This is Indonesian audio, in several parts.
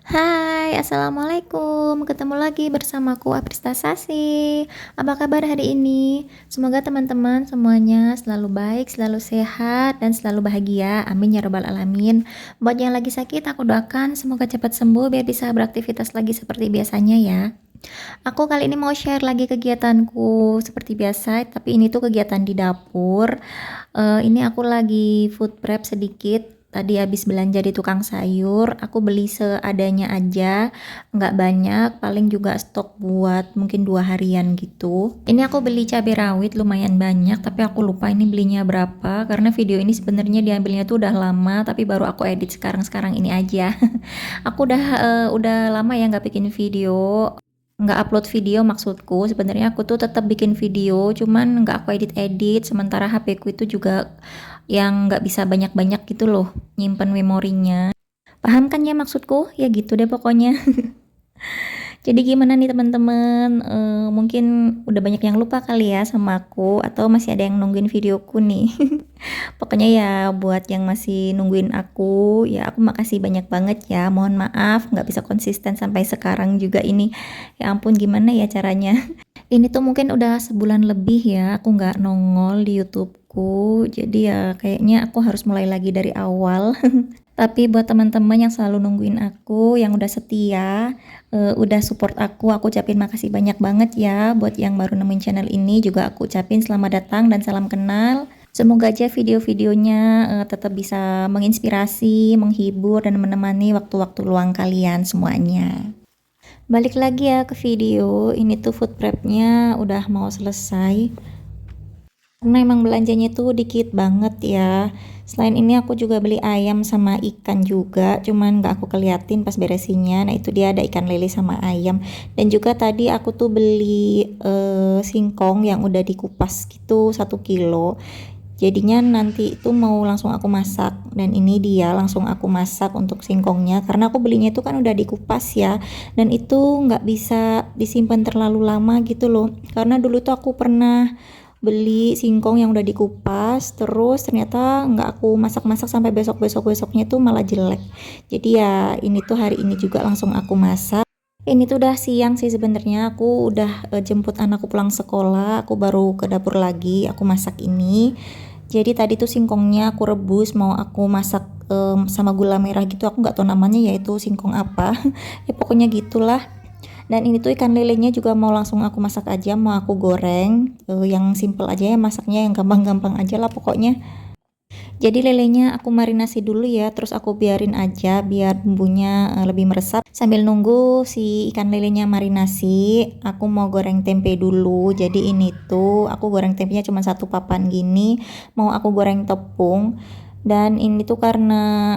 Hai, Assalamualaikum. Ketemu lagi bersamaku Aprista Sasi. Apa kabar hari ini? Semoga teman-teman semuanya selalu baik, selalu sehat, dan selalu bahagia. Amin ya robbal alamin. Buat yang lagi sakit, aku doakan semoga cepat sembuh biar bisa beraktivitas lagi seperti biasanya ya. Aku kali ini mau share lagi kegiatanku seperti biasa, tapi ini tuh kegiatan di dapur. Ini aku lagi food prep sedikit. Tadi habis belanja di tukang sayur, aku beli seadanya aja, nggak banyak, paling juga stok buat mungkin 2 harian gitu. Ini aku beli cabai rawit lumayan banyak, tapi aku lupa ini belinya berapa, karena video ini sebenarnya diambilnya tuh udah lama, tapi baru aku edit sekarang-sekarang ini aja. Aku udah lama ya nggak bikin video, nggak upload video. Maksudku sebenarnya aku tuh tetap bikin video, cuman nggak aku edit-edit, sementara HP ku itu juga yang nggak bisa banyak-banyak gitu loh nyimpen memorinya. Paham kan ya maksudku? Ya gitu deh pokoknya. Jadi gimana nih teman-teman? Mungkin udah banyak yang lupa kali ya sama aku, atau masih ada yang nungguin videoku nih. Pokoknya ya buat yang masih nungguin aku, ya aku makasih banyak banget ya. Mohon maaf nggak bisa konsisten sampai sekarang juga ini. Ya ampun, gimana ya caranya? Ini tuh mungkin udah sebulan lebih ya aku nggak nongol di YouTubeku. Jadi ya kayaknya aku harus mulai lagi dari awal. Tapi buat teman-teman yang selalu nungguin aku, yang udah setia, udah support aku ucapin makasih banyak banget ya. Buat yang baru nemuin channel ini juga aku ucapin selamat datang dan salam kenal. Semoga aja video-videonya tetap bisa menginspirasi, menghibur, dan menemani waktu-waktu luang kalian semuanya. Balik lagi ya ke video, ini tuh food prepnya udah mau selesai. Karena emang belanjanya tuh dikit banget ya. Selain ini aku juga beli ayam sama ikan juga, cuman nggak aku keliatin pas beresinnya. Nah itu dia ada ikan lele sama ayam. Dan juga tadi aku tuh beli singkong yang udah dikupas gitu 1 kilo. Jadinya nanti itu mau langsung aku masak, dan ini dia langsung aku masak untuk singkongnya karena aku belinya itu kan udah dikupas ya, dan itu nggak bisa disimpan terlalu lama gitu loh. Karena dulu tuh aku pernah beli singkong yang udah dikupas, terus ternyata nggak aku masak-masak sampai besoknya tuh malah jelek. Jadi ya ini tuh hari ini juga langsung aku masak. Ini tuh udah siang sih sebenarnya, aku udah jemput anakku pulang sekolah, aku baru ke dapur lagi, aku masak ini. Jadi tadi tuh singkongnya aku rebus, mau aku masak sama gula merah gitu, aku nggak tahu namanya yaitu singkong apa. Ya pokoknya gitulah. Dan ini tuh ikan lelenya juga mau langsung aku masak aja, mau aku goreng, yang simple aja ya masaknya, yang gampang-gampang aja lah pokoknya. Jadi lelenya aku marinasi dulu ya, terus aku biarin aja biar bumbunya lebih meresap. Sambil nunggu si ikan lelenya marinasi, aku mau goreng tempe dulu. Jadi ini tuh aku goreng tempenya cuma 1 papan gini, mau aku goreng tepung. Dan ini tuh karena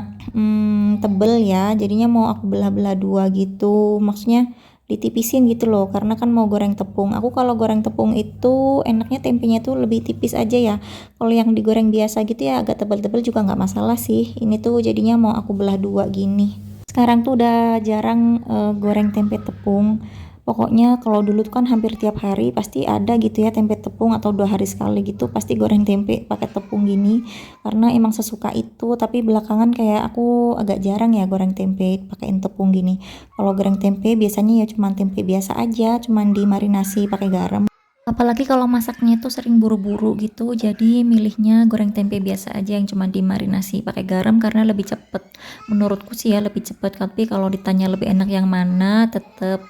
tebel ya, jadinya mau aku belah-belah 2 gitu. Maksudnya ditipisin gitu loh, karena kan mau goreng tepung. Aku kalau goreng tepung itu enaknya tempenya tuh lebih tipis aja ya. Kalau yang digoreng biasa gitu ya agak tebal-tebal juga nggak masalah sih. Ini tuh jadinya mau aku belah 2 gini. Sekarang tuh udah jarang goreng tempe tepung. Pokoknya kalau dulu tuh kan hampir tiap hari pasti ada gitu ya tempe tepung, atau 2 hari sekali gitu pasti goreng tempe pakai tepung gini. Karena emang sesuka itu, tapi belakangan kayak aku agak jarang ya goreng tempe pakein tepung gini. Kalau goreng tempe biasanya ya cuman tempe biasa aja, cuman dimarinasi pakai garam. Apalagi kalau masaknya tuh sering buru-buru gitu, jadi milihnya goreng tempe biasa aja yang cuma dimarinasi pakai garam karena lebih cepet. Menurutku sih ya lebih cepet, tapi kalau ditanya lebih enak yang mana, tetep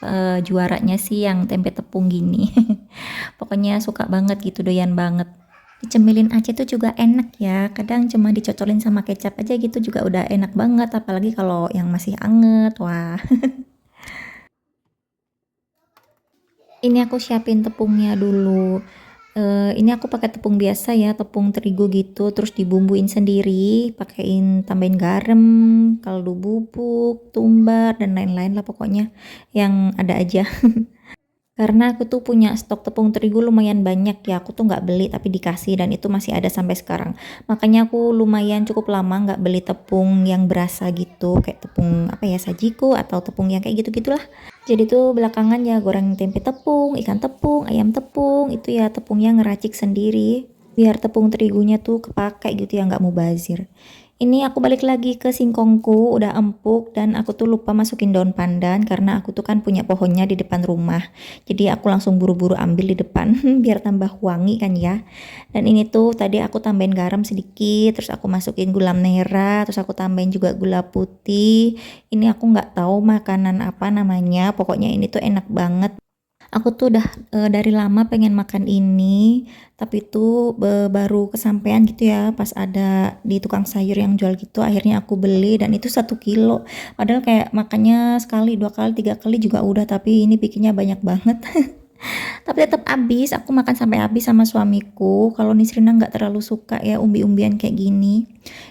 juaranya sih yang tempe tepung gini. Pokoknya suka banget gitu, doyan banget. Dicemilin aja tuh juga enak ya, kadang cuma dicocolin sama kecap aja gitu juga udah enak banget, apalagi kalau yang masih anget, wah. Ini aku siapin tepungnya dulu. Ini aku pakai tepung biasa ya, tepung terigu gitu, terus dibumbuin sendiri, pakein tambahin garam, kaldu bubuk, tumbar, dan lain-lain lah pokoknya yang ada aja. Karena aku tuh punya stok tepung terigu lumayan banyak ya, aku tuh nggak beli tapi dikasih, dan itu masih ada sampai sekarang. Makanya aku lumayan cukup lama nggak beli tepung yang berasa gitu, kayak tepung apa ya, sajiku atau tepung yang kayak gitu-gitulah. Jadi tuh belakangan ya goreng tempe tepung, ikan tepung, ayam tepung, itu ya tepungnya ngeracik sendiri biar tepung terigunya tuh kepakai gitu ya, nggak mubazir. Ini aku balik lagi ke singkongku, udah empuk dan aku tuh lupa masukin daun pandan karena aku tuh kan punya pohonnya di depan rumah. Jadi aku langsung buru-buru ambil di depan biar tambah wangi kan ya. Dan ini tuh tadi aku tambahin garam sedikit, terus aku masukin gula merah, terus aku tambahin juga gula putih. Ini aku nggak tahu makanan apa namanya, pokoknya ini tuh enak banget. Aku tuh udah dari lama pengen makan ini, tapi tuh baru kesampaian gitu ya pas ada di tukang sayur yang jual gitu. Akhirnya aku beli dan itu 1 kilo. Padahal kayak makannya sekali, 2 kali, 3 kali juga udah, tapi ini bikinnya banyak banget. Tapi tetap habis, aku makan sampai habis sama suamiku. Kalau Nisrina nggak terlalu suka ya umbi-umbian kayak gini.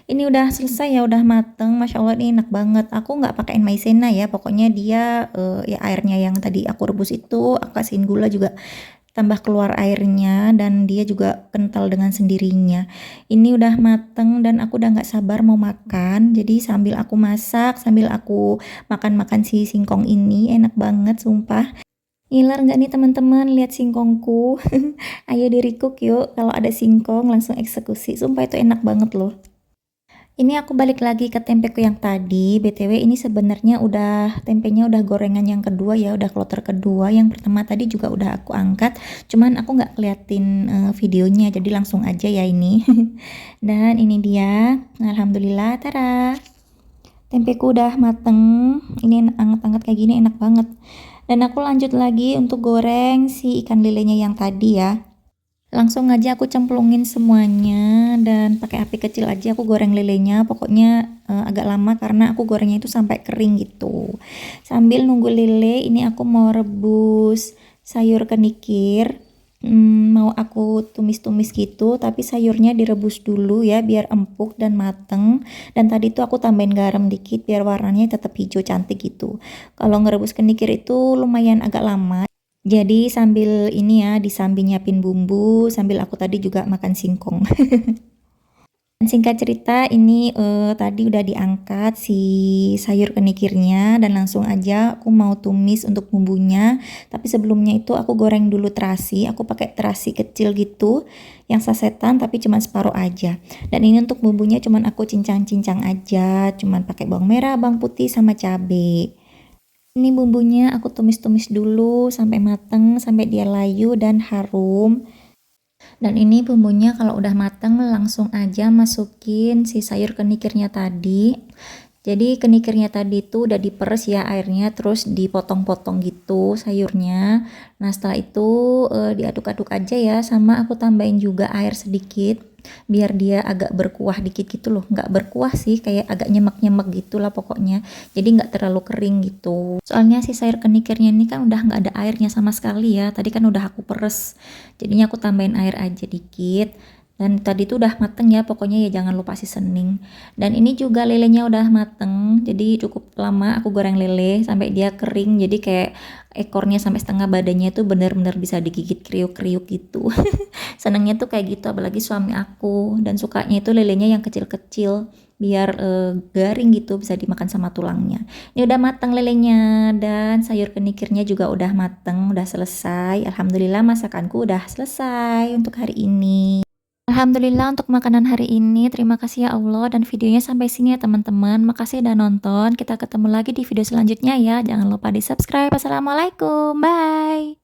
Ini udah selesai ya, udah mateng. Masya Allah ini enak banget. Aku nggak pakein maizena ya, pokoknya dia ya airnya yang tadi aku rebus itu, aku kasihin gula juga tambah keluar airnya dan dia juga kental dengan sendirinya. Ini udah mateng dan aku udah nggak sabar mau makan. Jadi sambil aku masak, sambil aku makan-makan si singkong ini enak banget sumpah. Ngiler nggak nih teman-teman lihat singkongku? Ayo di recook yuk, kalau ada singkong langsung eksekusi. Sumpah itu enak banget loh. Ini aku balik lagi ke tempeku yang tadi. BTW ini sebenarnya udah tempenya udah gorengan yang kedua ya, udah kloter kedua. Yang pertama tadi juga udah aku angkat, cuman aku nggak keliatin videonya, jadi langsung aja ya ini. Dan ini dia, alhamdulillah, tara. Tempeku udah mateng, ini anget-anget kayak gini enak banget. Dan aku lanjut lagi untuk goreng si ikan lelenya yang tadi ya. Langsung aja aku cemplungin semuanya dan pakai api kecil aja aku goreng lelenya. Pokoknya agak lama karena aku gorengnya itu sampai kering gitu. Sambil nunggu lele, ini aku mau rebus sayur kenikir. Mau aku tumis-tumis gitu, tapi sayurnya direbus dulu ya biar empuk dan mateng. Dan tadi tuh aku tambahin garam dikit biar warnanya tetap hijau cantik gitu. Kalau ngerebus kenikir itu lumayan agak lama. Jadi sambil ini ya, disambil nyiapin bumbu, sambil aku tadi juga makan singkong. Singkat cerita, ini tadi udah diangkat si sayur kenikirnya dan langsung aja aku mau tumis untuk bumbunya. Tapi sebelumnya itu aku goreng dulu terasi. Aku pakai terasi kecil gitu, yang sasetan tapi cuma separuh aja. Dan ini untuk bumbunya cuman aku cincang-cincang aja, cuman pakai bawang merah, bawang putih sama cabe. Ini bumbunya aku tumis-tumis dulu sampai mateng, sampai dia layu dan harum. Dan ini bumbunya kalau udah mateng langsung aja masukin si sayur kenikirnya tadi. Jadi kenikirnya tadi itu udah diperes ya airnya, terus dipotong-potong gitu sayurnya. Nah setelah itu diaduk-aduk aja ya, sama aku tambahin juga air sedikit biar dia agak berkuah dikit gitu loh. Nggak berkuah sih, kayak agak nyemek-nyemek gitu lah pokoknya. Jadi nggak terlalu kering gitu. Soalnya si sayur kenikirnya ini kan udah nggak ada airnya sama sekali ya. Tadi kan udah aku peres. Jadinya aku tambahin air aja dikit. Dan tadi tuh udah mateng ya, pokoknya ya jangan lupa seasoning. Dan ini juga lelenya udah mateng, jadi cukup lama aku goreng lele sampai dia kering. Jadi kayak ekornya sampai setengah badannya tuh bener-bener bisa digigit kriuk-kriuk gitu. Senangnya tuh kayak gitu, apalagi suami aku. Dan sukanya itu lelenya yang kecil-kecil, biar garing gitu, bisa dimakan sama tulangnya. Ini udah mateng lelenya dan sayur kenikirnya juga udah mateng, udah selesai. Alhamdulillah masakanku udah selesai untuk hari ini. Alhamdulillah untuk makanan hari ini. Terima kasih ya Allah, dan videonya sampai sini ya teman-teman. Makasih udah nonton. Kita ketemu lagi di video selanjutnya ya. Jangan lupa di subscribe. Assalamualaikum. Bye.